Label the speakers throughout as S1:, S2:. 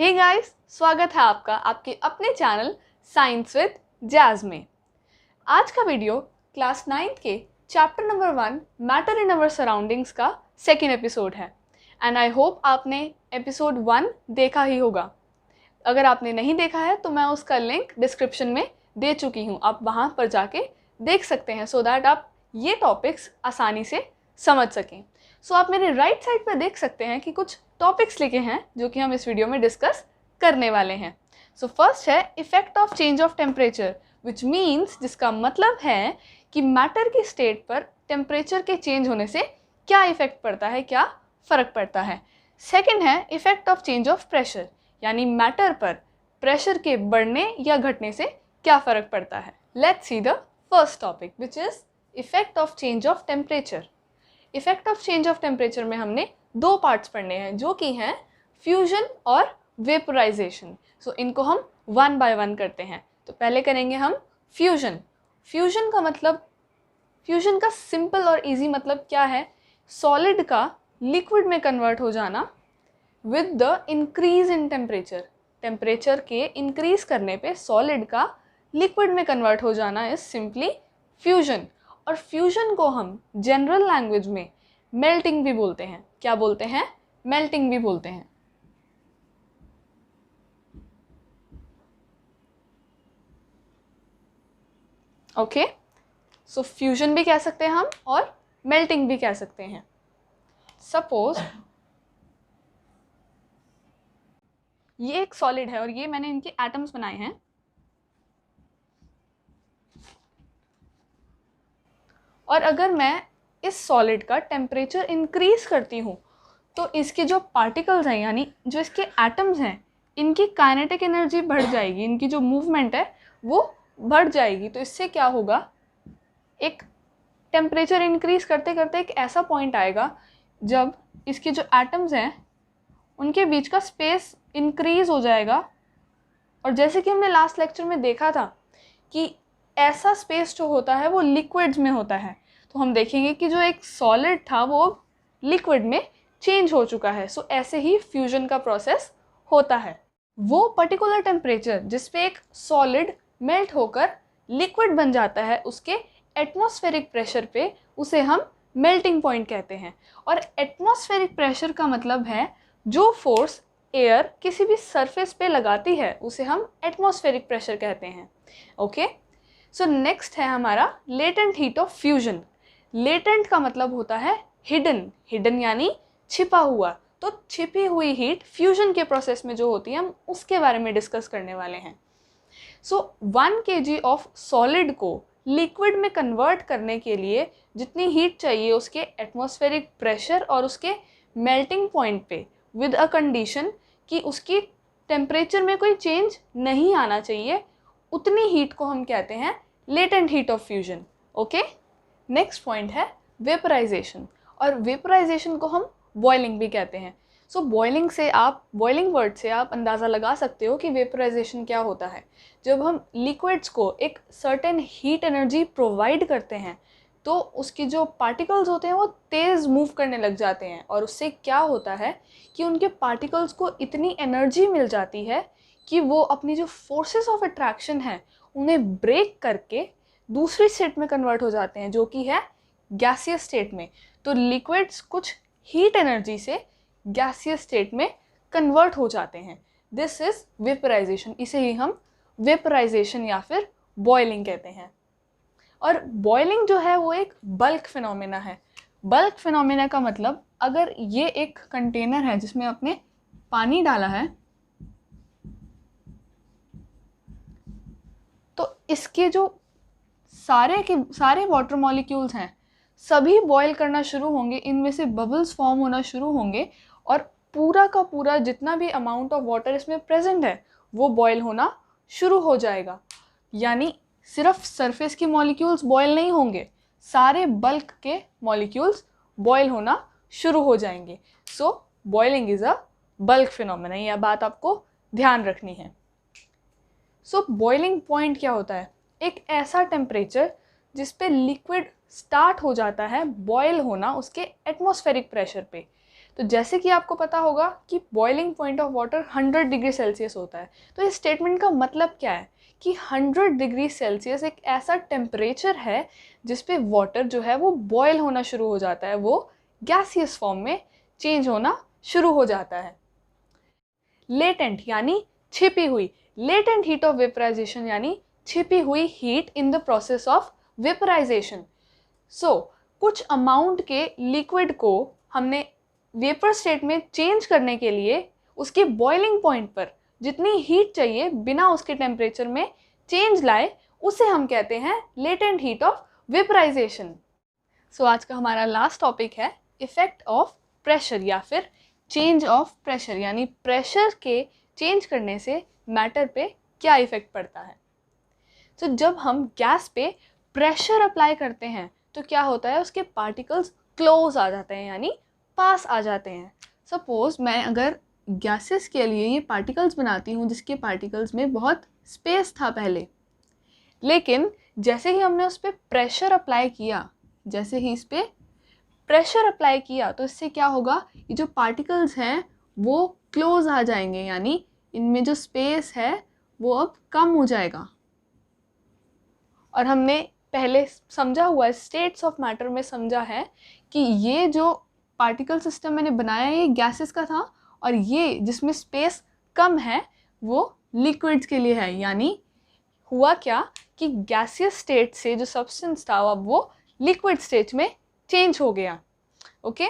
S1: Hey guys, स्वागत है आपका आपके अपने चैनल साइंस विद जैज़ में। आज का वीडियो क्लास 9th के chapter number 1 matter in our surroundings का सेकेंड एपिसोड है एंड आई होप आपने एपिसोड 1 देखा ही होगा। अगर आपने नहीं देखा है तो मैं उसका लिंक डिस्क्रिप्शन में दे चुकी हूँ, आप वहाँ पर जाके देख सकते हैं सो दैट आप ये टॉपिक्स आसानी से समझ सकें। सो आप मेरे राइट साइड पर देख सकते हैं कि कुछ टॉपिक्स लिखे हैं जो कि हम इस वीडियो में डिस्कस करने वाले हैं। सो फर्स्ट है effect of change of temperature, which means जिसका मतलब है कि मैटर की स्टेट पर टेम्परेचर के चेंज होने से क्या इफेक्ट पड़ता है, क्या फ़र्क पड़ता है। सेकेंड है effect of change of pressure, यानी मैटर पर प्रेशर के बढ़ने या घटने से क्या फ़र्क पड़ता है। Let's see the first topic which is effect of change of temperature. Effect of change of temperature में हमने दो पार्ट्स पढ़ने हैं जो कि हैं फ्यूजन और वेपोराइजेशन। सो इनको हम वन बाय वन करते हैं। तो पहले करेंगे हम फ्यूजन। फ्यूजन का मतलब, फ्यूजन का सिंपल और इजी मतलब क्या है, सॉलिड का लिक्विड में कन्वर्ट हो जाना with the increase in temperature. Temperature के इंक्रीज करने पे सॉलिड का लिक्विड में कन्वर्ट हो जाना इज सिंपली फ्यूजन। और फ्यूजन को हम जनरल लैंग्वेज में मेल्टिंग भी बोलते हैं। क्या बोलते हैं? मेल्टिंग भी बोलते हैं। ओके, सो फ्यूजन भी कह सकते हैं हम और मेल्टिंग भी कह सकते हैं। सपोज ये एक सॉलिड है और ये मैंने इनके एटम्स बनाए हैं। और अगर मैं इस सॉलिड का टेम्परेचर इंक्रीज करती हूँ तो इसके जो पार्टिकल्स हैं, यानी जो इसके एटम्स हैं, इनकी काइनेटिक एनर्जी बढ़ जाएगी, इनकी जो मूवमेंट है वो बढ़ जाएगी। तो इससे क्या होगा, एक टेम्परेचर इंक्रीज करते करते एक ऐसा पॉइंट आएगा जब इसके जो एटम्स हैं उनके बीच का स्पेस इंक्रीज हो जाएगा। और जैसे कि हमने लास्ट लेक्चर में देखा था कि ऐसा स्पेस जो होता है वो लिक्विड्स में होता है, तो हम देखेंगे कि जो एक सॉलिड था वो लिक्विड में चेंज हो चुका है। सो ऐसे ही फ्यूजन का प्रोसेस होता है। वो पर्टिकुलर टेम्परेचर जिस पे एक सॉलिड मेल्ट होकर लिक्विड बन जाता है, उसके एटमॉस्फेरिक प्रेशर पे उसे हम मेल्टिंग पॉइंट कहते हैं। और एटमॉस्फेरिक प्रेशर का मतलब है जो फोर्स एयर किसी भी सरफेस पे लगाती है उसे हम एटमॉस्फेरिक प्रेशर कहते हैं। ओके, सो नेक्स्ट है हमारा latent heat of fusion. Latent का मतलब होता है हिडन, हिडन यानी छिपा हुआ। तो छिपी हुई हीट फ्यूजन के प्रोसेस में जो होती है हम उसके बारे में डिस्कस करने वाले हैं। सो 1 kg ऑफ सॉलिड को लिक्विड में कन्वर्ट करने के लिए जितनी हीट चाहिए उसके एटमॉस्फेरिक प्रेशर और उसके मेल्टिंग पॉइंट पे विद अ कंडीशन कि उसकी टेम्परेचर में कोई चेंज नहीं आना चाहिए, उतनी हीट को हम कहते हैं latent heat of fusion. Okay, next point है वेपराइजेशन। और वेपराइजेशन को हम बॉइलिंग भी कहते हैं। सो बॉइलिंग से आप, बॉइलिंग वर्ड से आप अंदाज़ा लगा सकते हो कि वेपराइजेशन क्या होता है। जब हम लिक्विड्स को एक सर्टेन हीट एनर्जी प्रोवाइड करते हैं तो उसके जो पार्टिकल्स होते हैं वो तेज़ मूव करने लग जाते हैं, और उससे क्या होता है कि उनके पार्टिकल्स को इतनी एनर्जी मिल जाती है कि वो अपनी जो फोर्सेस ऑफ अट्रैक्शन है उन्हें ब्रेक करके दूसरी स्टेट में कन्वर्ट हो जाते हैं जो कि है गैसियस स्टेट में। तो लिक्विड्स कुछ हीट एनर्जी से गैसियस स्टेट में कन्वर्ट हो जाते हैं। This is vaporisation. इसे ही हम वेपराइजेशन या फिर बॉइलिंग कहते हैं। और बॉइलिंग जो है वो एक बल्क फिनोमेना है। बल्क फिनोमेना का मतलब, अगर ये एक कंटेनर है जिसमें आपने पानी डाला है तो इसके जो सारे वाटर मॉलिक्यूल्स हैं सभी बॉयल करना शुरू होंगे, इनमें से बबल्स फॉर्म होना शुरू होंगे और पूरा का पूरा जितना भी अमाउंट ऑफ वाटर इसमें प्रेजेंट है वो बॉयल होना शुरू हो जाएगा। यानी सिर्फ सरफेस के मॉलिक्यूल्स बॉयल नहीं होंगे, सारे बल्क के मॉलिक्यूल्स बॉयल होना शुरू हो जाएंगे। सो boiling is a bulk phenomena, यह बात आपको ध्यान रखनी है। सो बॉइलिंग पॉइंट क्या होता है? एक ऐसा टेम्परेचर जिस पे लिक्विड स्टार्ट हो जाता है बॉयल होना उसके एटमॉस्फेरिक प्रेशर पे। तो जैसे कि आपको पता होगा कि boiling point of water 100 degree Celsius होता है। तो इस स्टेटमेंट का मतलब क्या है कि 100 डिग्री सेल्सियस एक ऐसा टेम्परेचर है जिस पे वाटर जो है वो बॉयल होना शुरू हो जाता है, वो गैसियस फॉर्म में चेंज होना शुरू हो जाता है। लेटेंट यानी छिपी हुई, लेटेंट हीट ऑफ वेपराइजेशन यानी छिपी हुई heat in the process of vaporisation. So कुछ अमाउंट के लिक्विड को हमने वेपर स्टेट में चेंज करने के लिए उसके बॉइलिंग पॉइंट पर जितनी हीट चाहिए बिना उसके टेम्परेचर में चेंज लाए, उसे हम कहते हैं लेटेंट हीट ऑफ वेपराइजेशन। सो आज का हमारा लास्ट टॉपिक है इफेक्ट ऑफ प्रेशर या फिर चेंज ऑफ प्रेशर, यानी प्रेशर के चेंज करने से मैटर पे क्या इफेक्ट पड़ता है। तो जब हम गैस पे प्रेशर अप्लाई करते हैं तो क्या होता है, उसके पार्टिकल्स क्लोज आ जाते हैं यानी पास आ जाते हैं। सपोज मैं अगर गैसेस के लिए ये पार्टिकल्स बनाती हूँ जिसके पार्टिकल्स में बहुत स्पेस था पहले, लेकिन जैसे ही हमने उस पर प्रेशर अप्लाई किया, जैसे ही इस पर प्रेशर अप्लाई किया तो इससे क्या होगा, ये जो पार्टिकल्स हैं वो क्लोज आ जाएंगे, यानी इनमें जो स्पेस है वो अब कम हो जाएगा। और हमने पहले समझा हुआ है, स्टेट्स ऑफ मैटर में समझा है कि ये जो पार्टिकल सिस्टम मैंने बनाया ये गैसेस का था, और ये जिसमें स्पेस कम है वो लिक्विड्स के लिए है। यानी हुआ क्या कि गैसियस स्टेट से जो सब्सटेंस था अब वो लिक्विड स्टेट में चेंज हो गया। ओके,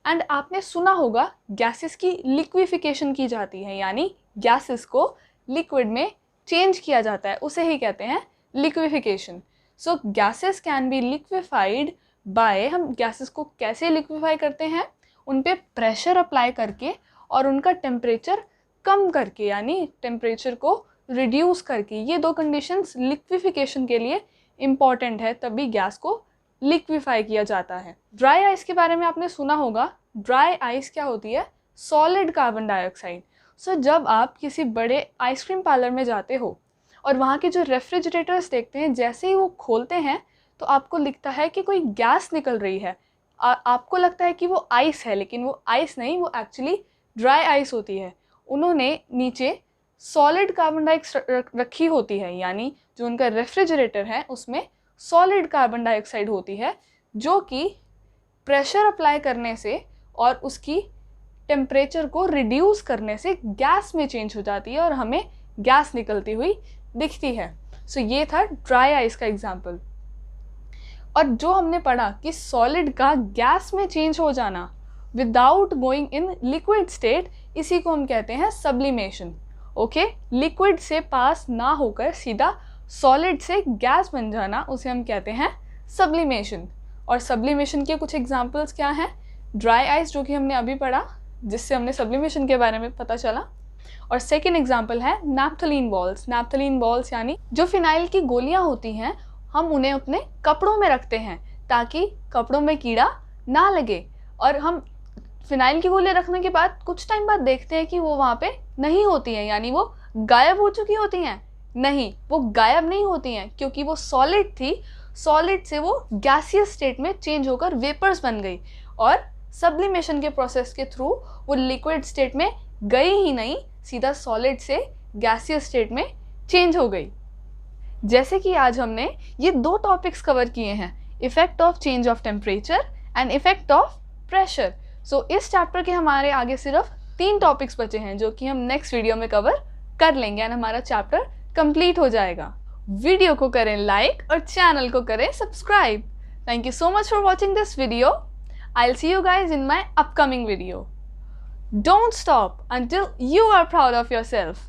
S1: एंड आपने सुना होगा गैसेस की लिक्विफिकेशन की जाती है, यानी गैसेस को लिक्विड में चेंज किया जाता है, उसे ही कहते हैं liquefaction. So gases can be liquefied by, हम गैसेस को कैसे लिक्विफाई करते हैं, उन पे प्रेशर अप्लाई करके और उनका टेम्परेचर कम करके, यानी टेम्परेचर को रिड्यूस करके। ये दो कंडीशंस लिक्विफिकेशन के लिए इम्पॉर्टेंट है, तभी गैस को लिक्विफाई किया जाता है। ड्राई आइस के बारे में आपने सुना होगा। ड्राई आइस क्या होती है, सॉलिड कार्बन डाइऑक्साइड। सो जब आप किसी बड़े आइसक्रीम पार्लर में जाते हो और वहाँ के जो रेफ्रिजरेटर्स देखते हैं, जैसे ही वो खोलते हैं तो आपको लिखता है कि कोई गैस निकल रही है। आपको लगता है कि वो आइस है, लेकिन वो आइस नहीं, वो एक्चुअली ड्राई आइस होती है। उन्होंने नीचे सॉलिड कार्बन डाइऑक्साइड रखी होती है, यानी जो उनका रेफ्रिजरेटर है उसमें सॉलिड कार्बन डाइऑक्साइड होती है, जो कि प्रेशर अप्लाई करने से और उसकी टेम्परेचर को रिड्यूस करने से गैस में चेंज हो जाती है और हमें गैस निकलती हुई दिखती है। सो ये था ड्राई आइस का एग्जाम्पल। और जो हमने पढ़ा कि सॉलिड का गैस में चेंज हो जाना without going in liquid state, इसी को हम कहते हैं सब्लिमेशन। ओके, लिक्विड से पास ना होकर सीधा सॉलिड से गैस बन जाना, उसे हम कहते हैं सब्लिमेशन। और सब्लिमेशन के कुछ एग्जांपल्स क्या हैं, ड्राई आइस जो कि हमने अभी पढ़ा, जिससे हमने सब्लिमेशन के बारे में पता चला। और सेकेंड एग्जाम्पल है नैप्थलीन बॉल्स। नैप्थलीन बॉल्स यानी जो फिनाइल की गोलियां होती हैं, हम उन्हें अपने कपड़ों में रखते हैं ताकि कपड़ों में कीड़ा ना लगे। और हम फिनाइल की गोलियां रखने के बाद कुछ टाइम बाद देखते हैं कि वो वहाँ पे नहीं होती हैं, यानी वो गायब हो चुकी होती हैं। नहीं, वो गायब नहीं होती हैं क्योंकि वो सॉलिड थी, सॉलिड से वो गैसियस स्टेट में चेंज होकर वेपर्स बन गई और सब्लिमेशन के प्रोसेस के थ्रू वो लिक्विड स्टेट में गई ही नहीं, सीधा सॉलिड से गैसियस स्टेट में चेंज हो गई। जैसे कि आज हमने ये दो टॉपिक्स कवर किए हैं, effect of change of temperature and effect of pressure. So इस चैप्टर के हमारे आगे सिर्फ 3 टॉपिक्स बचे हैं जो कि हम नेक्स्ट वीडियो में कवर कर लेंगे एंड हमारा चैप्टर कंप्लीट हो जाएगा। वीडियो को करें लाइक और चैनल को करें subscribe. Thank you so much for watching this video. I'll see you guys in my upcoming video. Don't stop until you are proud of yourself.